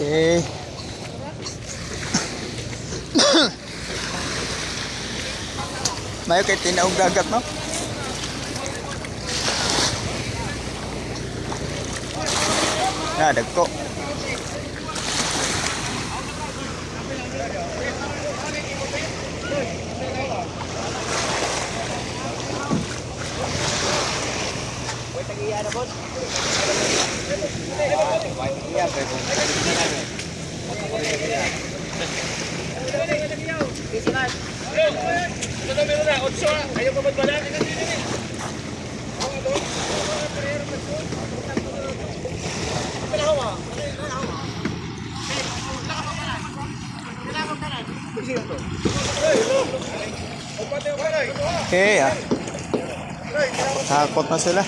Okay. Mayo kay tinaog dagat no? Dagko. Okay, takot na sila.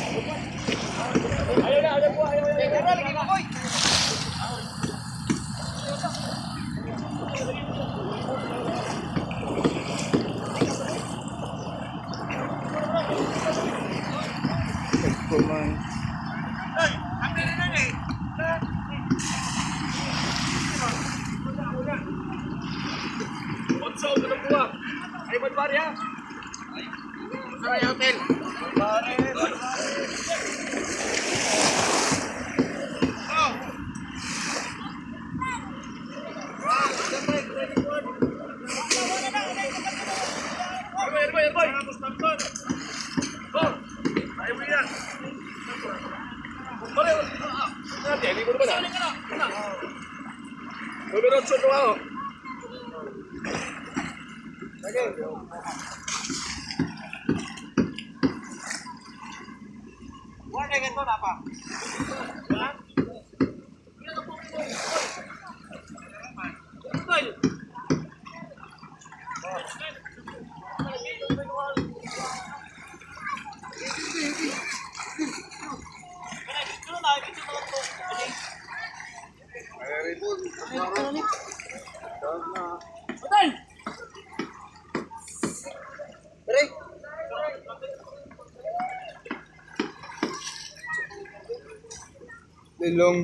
Numero 8 trabajo. Guarda que esto tapa.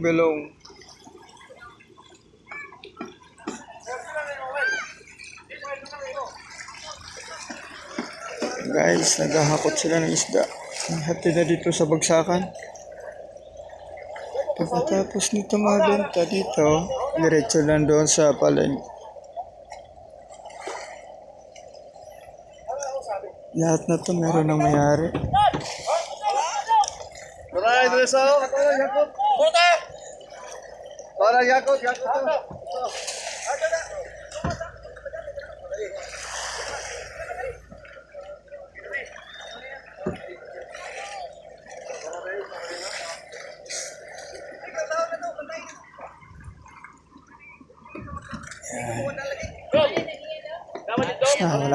Belong. Guys, naghahakot sila ng isda. Hati na dito sa bagsakan. Pagkatapos nito mabenta dito, diretso lang doon sa palengke. Lahat na to meron ng mayari. Maray, Dreso. Yakut. Puta. Para Yakut.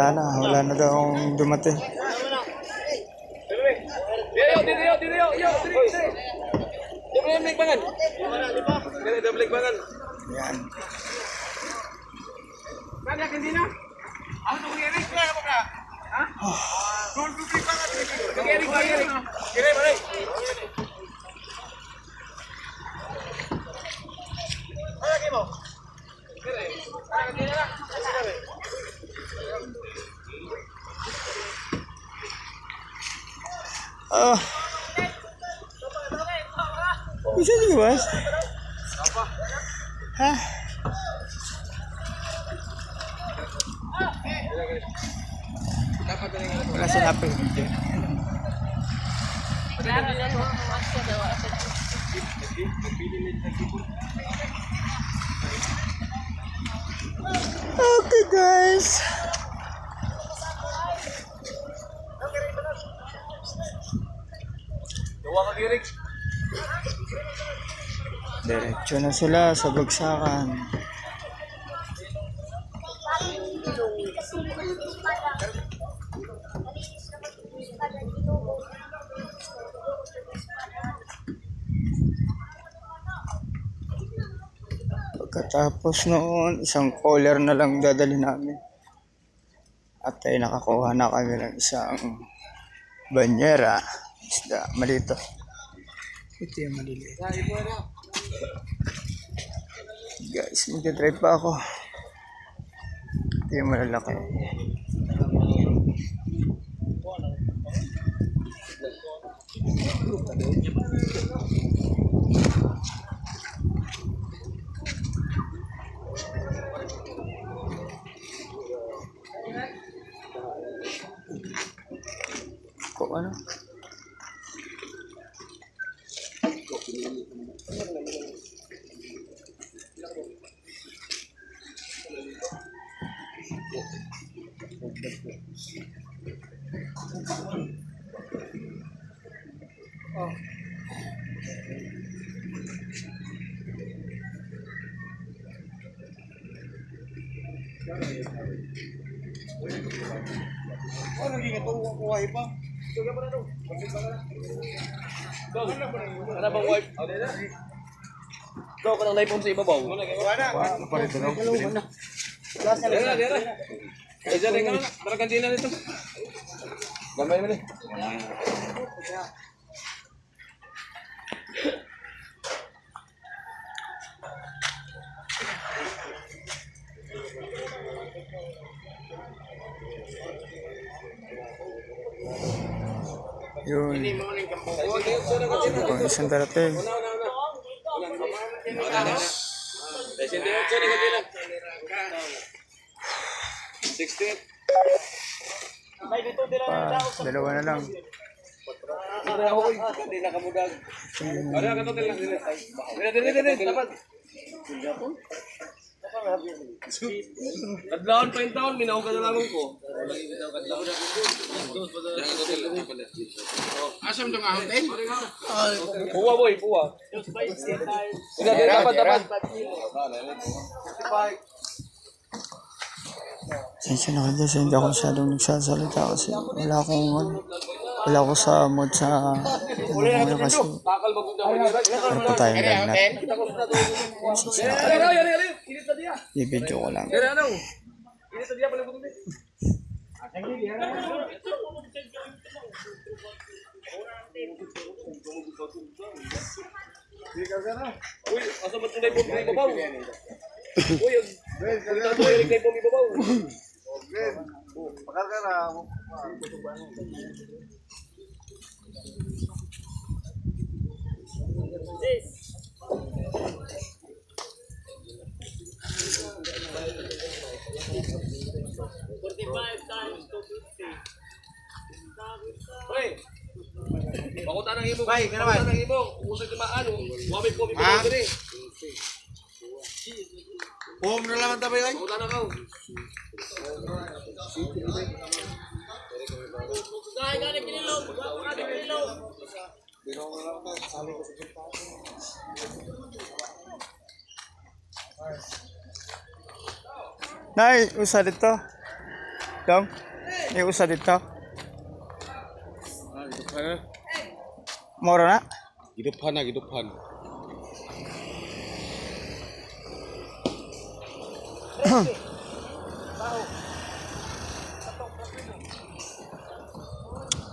Wala na daw akong dumating. Yan. Bisa juga mas? Hah? Kasi apa gitu? Okay guys. Diretso na sila sa bagsakan. Pagkatapos noon, isang cooler na lang dadali namin. At ay nakakuha na kami ng isang banyera. Isda, malito. Ito yung maliliit. Guys, magdadrive pa ako. Ito yung malalaki. Kung ano? Oh, naging ito, kuhay pa. Ano bang wife? Ikaw ka ng naipon sa ibabaw. Wala na. Dera. Eh, dyan nga. Para kantina nito. Gamay mo na. Yun. Yung isang darating. Dalawa na lang. Hindi na kamudag. Ano ka to lang din. Dili. Dapat. Kadlawon pa yung taon, minaw ka na lang ko. Asam dong ahon din? Puwa boy, puwa. Dapat. Sensya na kayo kasi hindi ako masyadong nagsasalita kasi wala ako sa mood sa ano kasi Bakal magpunta ko ni ano pa tayong lagnat. Sensya na kayo. I-video ko lang. Uy, asa ba tunay po ni babaw? Uy, ang tunay ni po ni babaw. Bakal ka na. Pre, pakuta ng ibong. Bay, pakuta ng ibong. Usay timaan. Wamay po mi babaw diri. Home na naman tayo yun. Pakuta na kaw. Nay, usa dito. Dong. May usa dito. Moro na. Gidupan.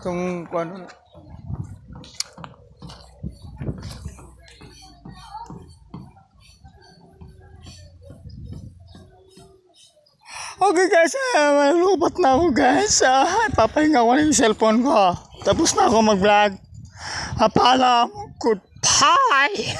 Itong ano. Okay guys, malupat na ako guys. Papahinga ko na yung cellphone ko. Tapos na ako mag-vlog. Paalam. Goodbye.